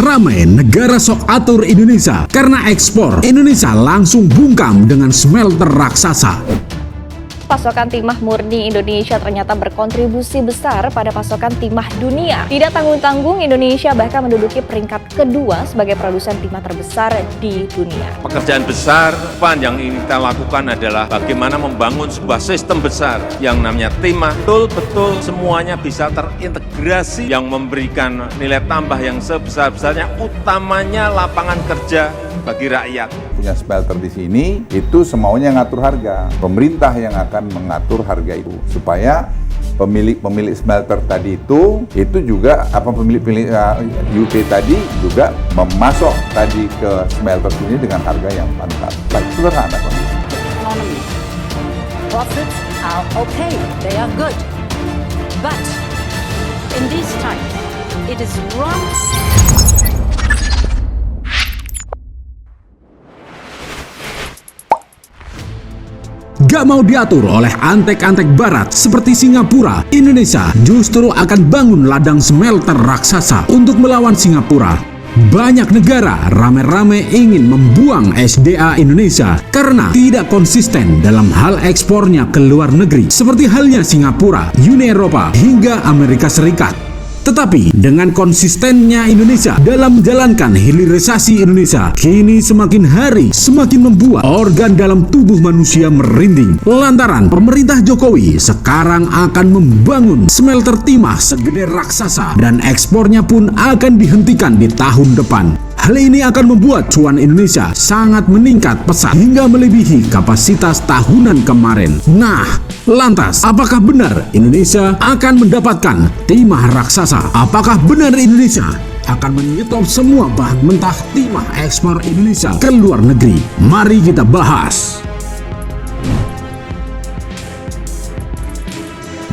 Ramai negara sok atur Indonesia karena ekspor. Indonesia langsung bungkam dengan smelter raksasa. Pasokan timah murni Indonesia ternyata berkontribusi besar pada pasokan timah dunia. Tidak tanggung-tanggung, Indonesia bahkan menduduki peringkat kedua sebagai produsen timah terbesar di dunia. Pekerjaan besar depan yang ingin kita lakukan adalah bagaimana membangun sebuah sistem besar yang namanya timah. Betul-betul semuanya bisa terintegrasi yang memberikan nilai tambah yang sebesar-besarnya, utamanya lapangan kerja bagi rakyat. Punya smelter di sini, itu semaunya ngatur harga. Pemerintah yang akan mengatur harga itu supaya pemilik smelter tadi itu juga pemilik UK tadi juga memasok tadi ke smelter ini dengan harga yang pantas. Baik, sederhana kondisi. Economy. Profits are okay, they are good. But in this time, it is wrong. Gak mau diatur oleh antek-antek barat seperti Singapura, Indonesia justru akan bangun ladang smelter raksasa untuk melawan Singapura. Banyak negara rame-rame ingin membuang SDA Indonesia karena tidak konsisten dalam hal ekspornya ke luar negeri, seperti halnya Singapura, Uni Eropa, hingga Amerika Serikat. Tetapi dengan konsistennya Indonesia dalam menjalankan hilirisasi Indonesia, kini semakin hari semakin membuat organ dalam tubuh manusia merinding. Lantaran pemerintah Jokowi sekarang akan membangun smelter timah segede raksasa dan ekspornya pun akan dihentikan di tahun depan. Hal ini akan membuat cuan Indonesia sangat meningkat pesat hingga melebihi kapasitas tahunan kemarin. Nah, lantas apakah benar Indonesia akan mendapatkan timah raksasa? Apakah benar Indonesia akan menyetop semua bahan mentah timah ekspor Indonesia ke luar negeri? Mari kita bahas.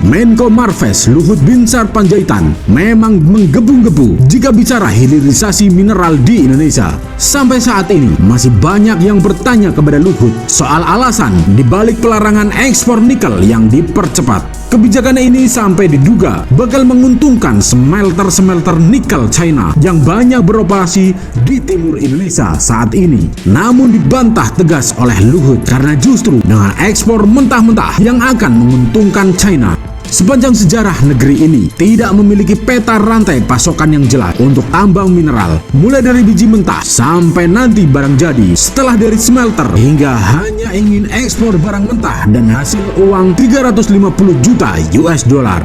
Menko Marves Luhut Binsar Panjaitan memang menggebu-gebu jika bicara hilirisasi mineral di Indonesia. Sampai saat ini masih banyak yang bertanya kepada Luhut soal alasan dibalik pelarangan ekspor nikel yang dipercepat. Kebijakan ini sampai diduga bakal menguntungkan smelter-smelter nikel China yang banyak beroperasi di timur Indonesia saat ini. Namun dibantah tegas oleh Luhut karena justru dengan ekspor mentah-mentah yang akan menguntungkan China. Sepanjang sejarah negeri ini tidak memiliki peta rantai pasokan yang jelas untuk tambang mineral, mulai dari biji mentah sampai nanti barang jadi setelah dari smelter, hingga hanya ingin ekspor barang mentah dan hasil uang 350 juta US dollar.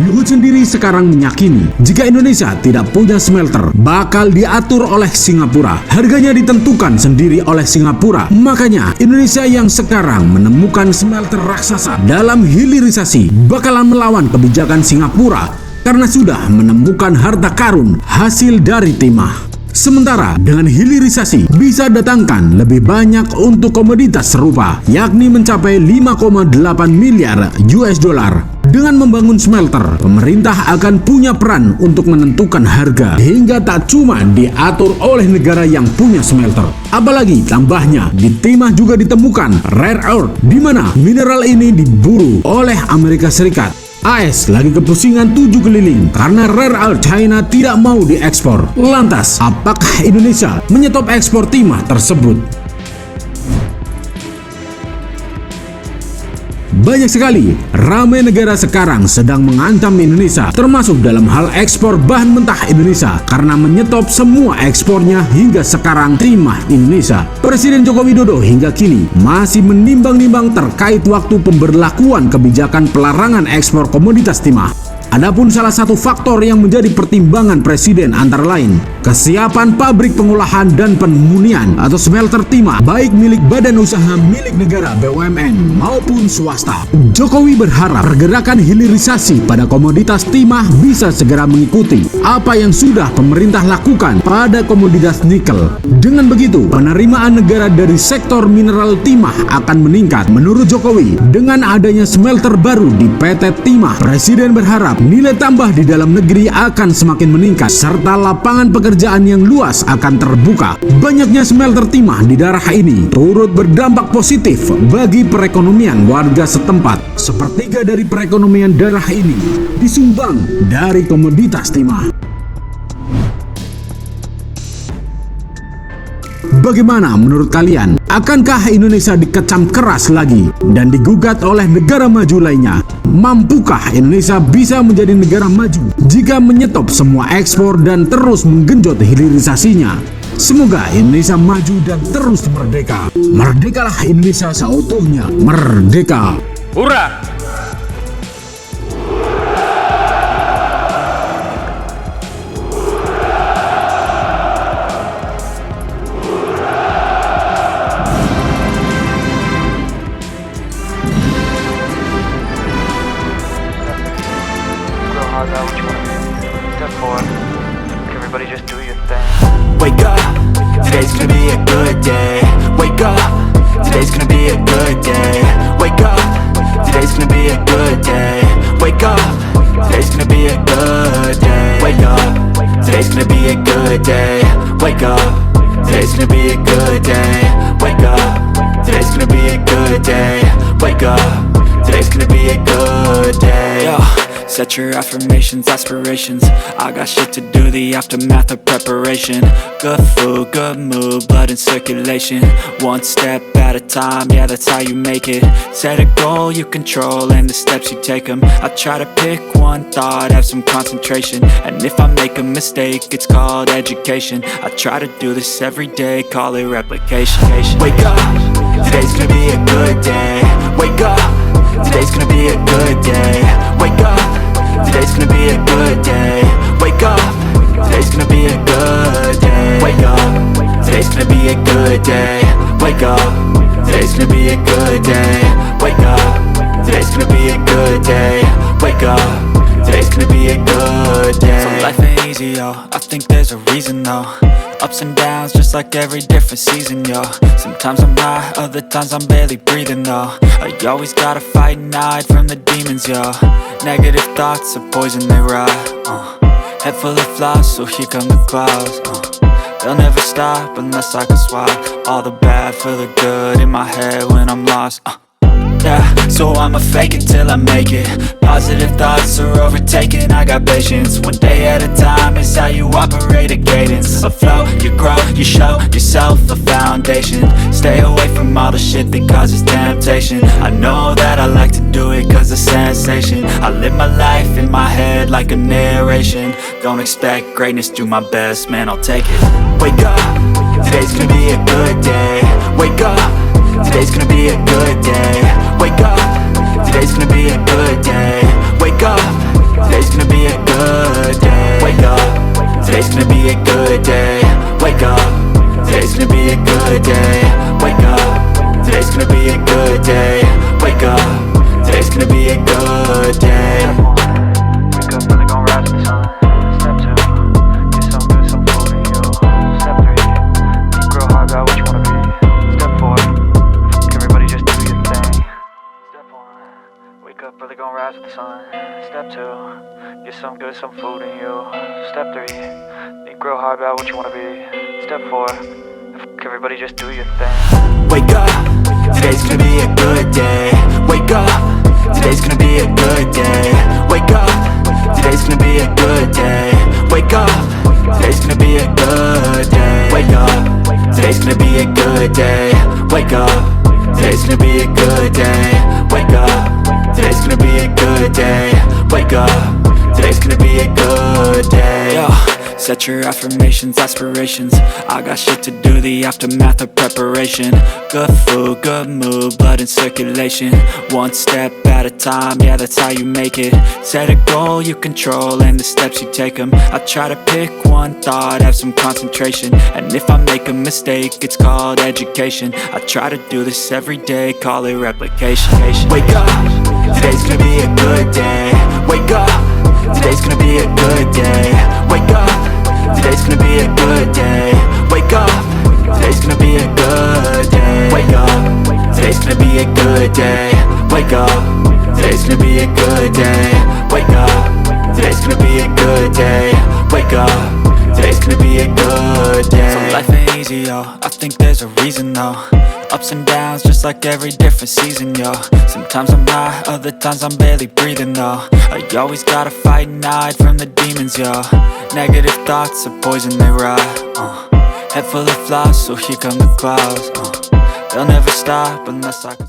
Luhut sendiri sekarang meyakini jika Indonesia tidak punya smelter bakal diatur oleh Singapura. Harganya ditentukan sendiri oleh Singapura. Makanya Indonesia yang sekarang menemukan smelter raksasa dalam hilirisasi bakalan melawan kebijakan Singapura karena sudah menemukan harta karun hasil dari timah. Sementara dengan hilirisasi bisa datangkan lebih banyak untuk komoditas serupa, yakni mencapai 5,8 miliar US dollar. Dengan membangun smelter, pemerintah akan punya peran untuk menentukan harga hingga tak cuma diatur oleh negara yang punya smelter. Apalagi tambahnya di timah juga ditemukan rare earth, di mana mineral ini diburu oleh Amerika Serikat. AS lagi kepusingan 7 keliling karena rare earth China tidak mau diekspor. Lantas, apakah Indonesia menyetop ekspor timah tersebut? Banyak sekali ramai negara sekarang sedang mengancam Indonesia, termasuk dalam hal ekspor bahan mentah Indonesia karena menyetop semua ekspornya hingga sekarang timah Indonesia. Presiden Joko Widodo hingga kini masih menimbang-nimbang terkait waktu pemberlakuan kebijakan pelarangan ekspor komoditas timah. Adapun salah satu faktor yang menjadi pertimbangan Presiden antara lain kesiapan pabrik pengolahan dan pemurnian atau smelter timah baik milik badan usaha milik negara BUMN maupun swasta. Jokowi berharap pergerakan hilirisasi pada komoditas timah bisa segera mengikuti apa yang sudah pemerintah lakukan pada komoditas nikel. Dengan begitu, penerimaan negara dari sektor mineral timah akan meningkat. Menurut Jokowi, dengan adanya smelter baru di PT Timah, Presiden berharap nilai tambah di dalam negeri akan semakin meningkat serta lapangan pekerjaan yang luas akan terbuka. Banyaknya smelter timah di daerah ini turut berdampak positif bagi perekonomian warga setempat. Sepertiga dari perekonomian daerah ini disumbang dari komoditas timah. Bagaimana menurut kalian? Akankah Indonesia dikecam keras lagi dan digugat oleh negara maju lainnya? Mampukah Indonesia bisa menjadi negara maju jika menyetop semua ekspor dan terus menggenjot hilirisasinya? Semoga Indonesia maju dan terus merdeka. Merdekalah Indonesia seutuhnya. Merdeka. Hurra! Everybody just do your thing. Wake up, today's gonna be a good day. Wake up, today's gonna be a good day. Wake up, today's gonna be a good day. Wake up, today's gonna be a good day. Wake up, today's gonna be a good day. Wake up, today's gonna be a good day. Wake up, today's gonna be a good day. Wake up, today's gonna be a good day. Yo. Set your affirmations, aspirations. I got shit to do, the aftermath of preparation. Good food, good mood, blood in circulation. One step at a time, yeah, that's how you make it. Set a goal you control and the steps you take them. I try to pick one thought, have some concentration. And if I make a mistake, it's called education. I try to do this every day, call it replication. Wake up, today's gonna be a good day. Wake up, today's gonna be a good day. Wake up, today's gonna be a good day. Wake up, today's gonna be a good day. Wake up, today's gonna be a good day. Wake up, today's gonna be a good day. Wake up, today's gonna be a good day. Wake up, today's gonna be a good day. So life ain't easy, yo, I think there's a reason though. Ups and downs, just like every different season, yo. Sometimes I'm high, other times I'm barely breathing, though. I always gotta fight and hide from the demons, yo. Negative thoughts are poison, they rot. Head full of flies, so here come the clouds. They'll never stop unless I can swap all the bad for the good in my head when I'm lost. Yeah, so I'ma fake it till I make it. Positive thoughts are overtaken, I got patience. One day at a time is how you operate a cadence. A flow, you grow, you show yourself a foundation. Stay away from all the shit that causes temptation. I know that I like to do it cause it's sensation. I live my life in my head like a narration. Don't expect greatness, do my best, man, I'll take it. Wake up, today's gonna be a good day. Wake up, today's gonna be a good day. Wake up, today's gonna be a good day. Wake up, today's gonna be a good day. Wake up, today's gonna be a good day. Wake up, today's gonna be a good day. Wake up, today's gonna be a good day. Wake up, today's gonna be a good day. Wake up, really gonna rise to the sun. Step 2, get some good, some food in you. Step 3, think real hard about what you wanna be. Step 4, everybody just do your thing. Step 1, wake up, really gonna rise with the sun. Step 2, get some good, some food in you. Step 3, think real hard about what you wanna be. Step 4, everybody just do your thing. Wake up, today's gonna be a good day. Wake up, today's gonna be a good day. Wake up, today's gonna be a good day. Wake up, today's gonna be a good day. Wake up, today's gonna be a good day. Wake up, today's gonna be a good day. Wake up, today's gonna be a good day. Wake up, today's gonna be a good day. Yo. Set your affirmations, aspirations. I got shit to do, the aftermath of preparation. Good food, good mood, blood in circulation. One step at a time, yeah, that's how you make it. Set a goal you control and the steps you take them. I try to pick one thought, have some concentration. And if I make a mistake, it's called education. I try to do this every day, call it replication. Wake up, today's gonna be a good day. Wake up, today's gonna be a good day. Wake up, today's gonna be a good day. Wake up, today's gonna be a good day. Wake up, today's gonna be a good day. Wake up, today's gonna be a good day. Wake up, be a good day. Wake up, today's gonna be a good day. So life ain't easy, yo, I think there's a reason though. Ups and downs, just like every different season, yo. Sometimes I'm high, other times I'm barely breathing, though. I always gotta fight and hide from the demons, yo. Negative thoughts are poison, they rot. Head full of flies, so here come the clouds. They'll never stop unless I can.